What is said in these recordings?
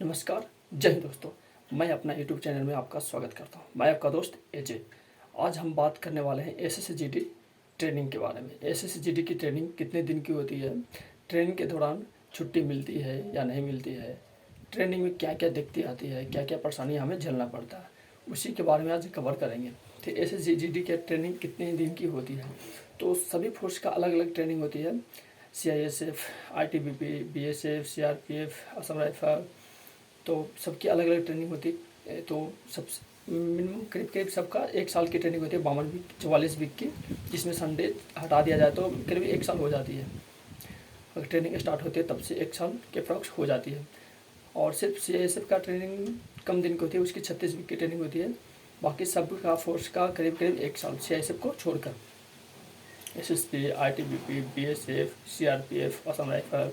नमस्कार, जय हिंद दोस्तों। मैं अपना यूट्यूब चैनल में आपका स्वागत करता हूं। मैं आपका दोस्त एजे। आज हम बात करने वाले हैं एसएसजीडी ट्रेनिंग के बारे में। एसएसजीडी की ट्रेनिंग कितने दिन की होती है, ट्रेनिंग के दौरान छुट्टी मिलती है या नहीं मिलती है, ट्रेनिंग में क्या क्या दिक्कतें आती है, क्या क्या परेशानी हमें झेलना पड़ता है, उसी के बारे में आज कवर करेंगे। तो एसएसजीडी की ट्रेनिंग कितने दिन की होती है, तो सभी फोर्स का अलग अलग ट्रेनिंग होती है। CISF, ITBP, BSF, CRPF, Assam rifle, तो सबकी अलग अलग ट्रेनिंग होती है। तो सब मिनिमम करीब करीब सबका 1 साल की ट्रेनिंग होती है, 52 वीक 44 वीक की, जिसमें संडे हटा दिया जाए तो करीब 1 साल हो जाती है। अगर ट्रेनिंग स्टार्ट होती है तब से 1 साल के अप्रॉक्स हो जाती है। और सिर्फ सीआईएसएफ का ट्रेनिंग कम दिन की होती है, उसकी 36 वीक की ट्रेनिंग होती है। बाकी सब का फोर्स का करीब करीब 1 साल, सीआईएसएफ को छोड़कर। SSP, ITBP, BSF, CRPF, Assam rifle,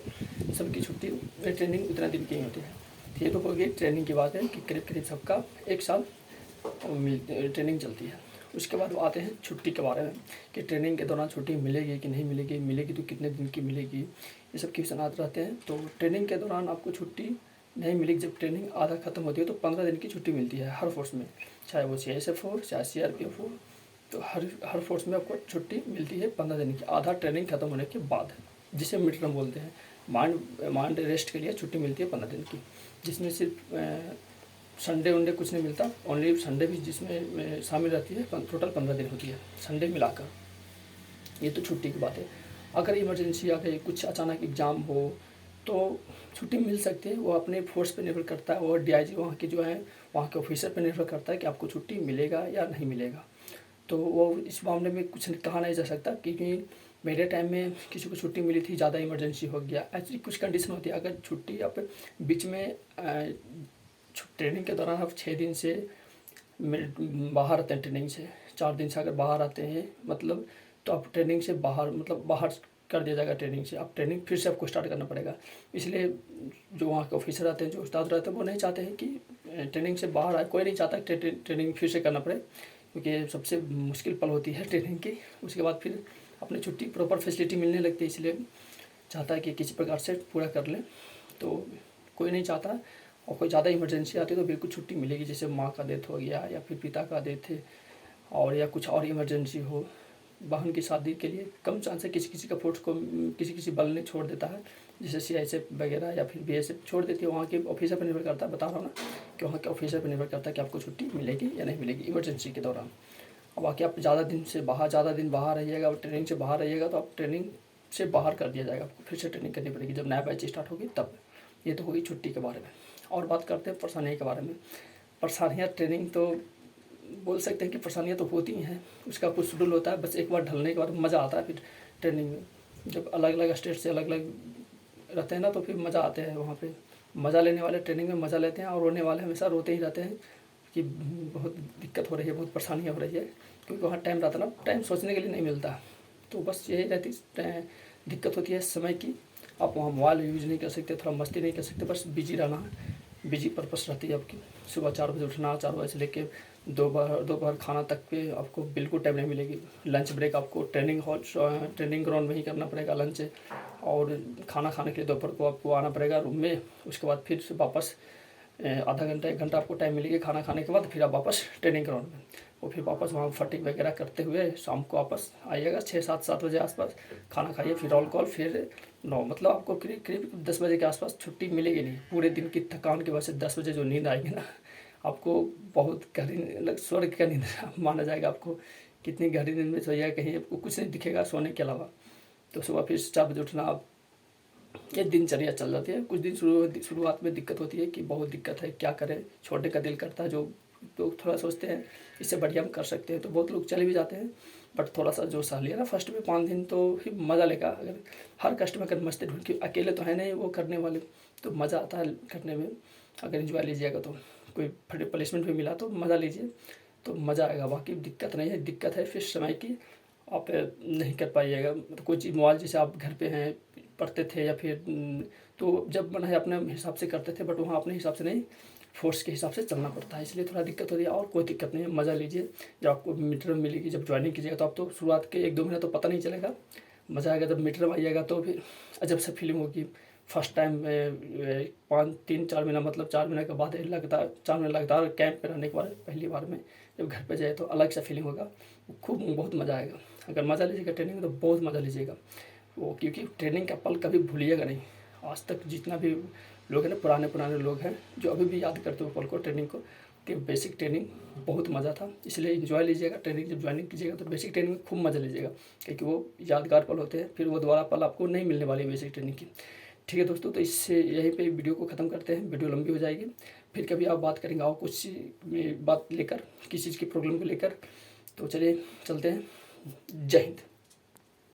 सबकी छुट्टी ट्रेनिंग इतना दिन की ही होती है। ये तो हो गई ट्रेनिंग की बात है कि करीब करीब सबका 1 साल ट्रेनिंग चलती है। उसके बाद आते हैं छुट्टी के बारे में कि ट्रेनिंग के दौरान छुट्टी मिलेगी कि नहीं मिलेगी, मिलेगी तो कितने दिन की मिलेगी, ये सब क्वेश्चन आते रहते हैं। तो ट्रेनिंग के दौरान आपको छुट्टी नहीं मिलेगी। जब ट्रेनिंग आधा खत्म होती है तो 15 दिन की छुट्टी मिलती है हर फोर्स में, चाहे वो सीआईएसएफ हो चाहे सीआरपीएफ हो। तो हर फोर्स में आपको छुट्टी मिलती है 15 दिन की, आधा ट्रेनिंग खत्म होने के बाद, जिसे मिड टर्म बोलते हैं। माइंड रेस्ट के लिए छुट्टी मिलती है 15 दिन की, जिसमें सिर्फ संडे वनडे कुछ नहीं मिलता। ओनली संडे भी जिसमें शामिल रहती है। टोटल 15 दिन होती है संडे मिलाकर। ये तो छुट्टी की बात है। अगर इमरजेंसी आ गई, कुछ अचानक एग्ज़ाम हो, तो छुट्टी मिल सकती है। वो अपने फोर्स पे निर्भर करता है और डीआईजी वहाँ के जो है, वहाँ के ऑफिसर पे निर्भर करता है कि आपको छुट्टी मिलेगा या नहीं मिलेगा। तो वो इस मामले में कुछ कहा नहीं जा सकता, क्योंकि मेरे टाइम में किसी को छुट्टी मिली थी, ज़्यादा इमरजेंसी हो गया, ऐसी कुछ कंडीशन होती है। अगर छुट्टी आप बीच में ट्रेनिंग के दौरान आप 6 दिन से बाहर आते हैं, ट्रेनिंग से 4 दिन से अगर बाहर आते हैं मतलब, तो आप ट्रेनिंग से बाहर मतलब बाहर कर दिया जाएगा। ट्रेनिंग से आप ट्रेनिंग फिर से आपको स्टार्ट करना पड़ेगा। इसलिए जो वहाँ के ऑफिसर आते हैं, जो उस्ताद रहते हैं, वो नहीं चाहते हैं कि ट्रेनिंग से बाहर आए। कोई नहीं चाहता ट्रेनिंग फिर से करना पड़े, क्योंकि सबसे मुश्किल पल होती है ट्रेनिंग की। उसके बाद फिर अपनी छुट्टी प्रॉपर फैसिलिटी मिलने लगती है, इसलिए चाहता है कि किसी प्रकार से पूरा कर लें। तो कोई नहीं चाहता। और कोई ज़्यादा इमरजेंसी आती है तो बिल्कुल छुट्टी मिलेगी, जैसे माँ का डेथ हो गया या फिर पिता का डेथ है, और या कुछ और इमरजेंसी हो, बहन की शादी के लिए कम चांस है। किसी किसी का फोर्स को किसी किसी बल ने छोड़ देता है, जैसे सीआईएसएफ वगैरह या फिर बीएसएफ छोड़ देती है। वहाँ के ऑफिसर पर निर्भर करता है, बता रहा हूँ ना कि वहाँ के ऑफिसर पर निर्भर करता है कि आपको छुट्टी मिलेगी या नहीं मिलेगी इमरजेंसी के दौरान। और बाकी आप ज़्यादा दिन बाहर रहिएगा और ट्रेनिंग से बाहर रहिएगा तो आप ट्रेनिंग से बाहर कर दिया जाएगा, आपको फिर से ट्रेनिंग करनी पड़ेगी जब नया बैच स्टार्ट होगी तब। ये तो होगी छुट्टी के बारे में। और बात करते हैं परेशानी के बारे में। परेशानियाँ ट्रेनिंग तो बोल सकते हैं कि परेशानियाँ तो होती हैं, उसका कुछ शेड्यूल होता है। बस एक बार ढलने के बाद मज़ा आता है। फिर ट्रेनिंग में जब अलग अलग स्टेट से अलग अलग रहते हैं ना, तो फिर मज़ा आते हैं। वहाँ पे मज़ा लेने वाले ट्रेनिंग में मज़ा लेते हैं, और रोने वाले हमेशा रोते ही रहते हैं कि बहुत दिक्कत हो रही है, बहुत परेशानियाँ हो रही है। क्योंकि वहाँ टाइम रहता है ना, टाइम सोचने के लिए नहीं मिलता। तो बस यही रहती दिक्कत होती है समय की। आप वहाँ मोबाइल यूज़ नहीं कर सकते, थोड़ा मस्ती नहीं कर सकते, बस बिजी रहना है। बिजी पर्पस रहती है आपकी। सुबह 4 बजे उठना, 4 बजे से लेके दोपहर खाना तक पे आपको बिल्कुल टाइम नहीं मिलेगी। लंच ब्रेक आपको ट्रेनिंग ग्राउंड में ही करना पड़ेगा लंच। और खाना खाने के लिए दोपहर को आपको आना पड़ेगा रूम में। उसके बाद फिर से वापस आधा घंटा 1 घंटा आपको टाइम मिलेगी खाना खाने के बाद, फिर आप वापस ट्रेनिंग ग्राउंड में। और फिर वापस वहाँ फटिंग वगैरह करते हुए शाम को वापस आइएगा 6-7 बजे आसपास। खाना खाइए, फिर रोल कॉल, फिर 9, मतलब आपको करीब करीब 10 बजे के आसपास छुट्टी मिलेगी नहीं। पूरे दिन की थकान के वजह से 10 बजे जो नींद आएगी ना, आपको बहुत गहरी स्वर्ग का नींद माना जाएगा। आपको कितनी गहरी नींद में सोइएगा, कहीं आपको कुछ नहीं दिखेगा सोने के अलावा। तो सुबह फिर 4 बजे उठना, आप ये दिनचर्या चल जाती है। कुछ दिन शुरुआत में दिक्कत होती है कि बहुत दिक्कत है, क्या करें, छोड़ने का दिल करता है। जो लोग थोड़ा सोचते हैं इससे बढ़िया हम कर सकते हैं, तो बहुत लोग चले भी जाते हैं। बट थोड़ा सा जो सह लिया ना फर्स्ट में 5 दिन, तो फिर मज़ा लेगा। अगर हर कस्टमर अगर मस्ती ढूंढ के, अकेले तो है नहीं वो करने वाले, तो मज़ा आता है करने में। अगर इंजॉय लीजिएगा तो कोई प्लेसमेंट भी मिला तो मज़ा लीजिए, तो मज़ा आएगा। बाकी दिक्कत नहीं है। दिक्कत है फिर समय की, आप नहीं कर पाइएगा। मतलब कोई चीज़ मोबाइल, जैसे आप घर पे हैं, पढ़ते थे या फिर तो जब मन है अपने हिसाब से करते थे, बट वहाँ अपने हिसाब से नहीं, फोर्स के हिसाब से चलना पड़ता है, इसलिए थोड़ा दिक्कत होती है। और कोई दिक्कत नहीं है, मज़ा लीजिए। जब आपको मिड टर्म मिलेगी, जब ज्वाइनिंग कीजिएगा, तो आप तो शुरुआत के 1-2 महीने तो पता नहीं चलेगा, मज़ा आएगा। जब मिड टर्म आइएगा तो फिर अजब सा फीलिंग होगी, फर्स्ट टाइम 3-4 महीना, मतलब 4 महीने के बाद लगातार 4 महीने लगातार कैंप पे रहने के बाद पहली बार में जब घर पे जाए तो अलग सा फीलिंग होगा, खूब बहुत मज़ा आएगा। अगर मज़ा लीजिएगा ट्रेनिंग में तो बहुत मज़ा लीजिएगा वो, क्योंकि ट्रेनिंग का पल कभी भूलिएगा नहीं। आज तक जितना भी लोग हैं ना, पुराने लोग हैं जो अभी भी याद करते हो पल को, ट्रेनिंग को, कि बेसिक ट्रेनिंग बहुत मज़ा था। इसलिए इन्जॉय लीजिएगा ट्रेनिंग, जब ज्वाइनिंग कीजिएगा तो बेसिक ट्रेनिंग में खूब मज़ा लीजिएगा, क्योंकि वो यादगार पल होते हैं, फिर वो दोबारा पल आपको नहीं मिलने वाली बेसिक ट्रेनिंग की। ठीक है दोस्तों, तो इससे यहीं पे वीडियो को ख़त्म करते हैं, वीडियो लंबी हो जाएगी। फिर कभी आप बात करेंगे और कुछ बात लेकर, किसी चीज़ की प्रॉब्लम को लेकर। तो चलिए चलते हैं। जय हिंद।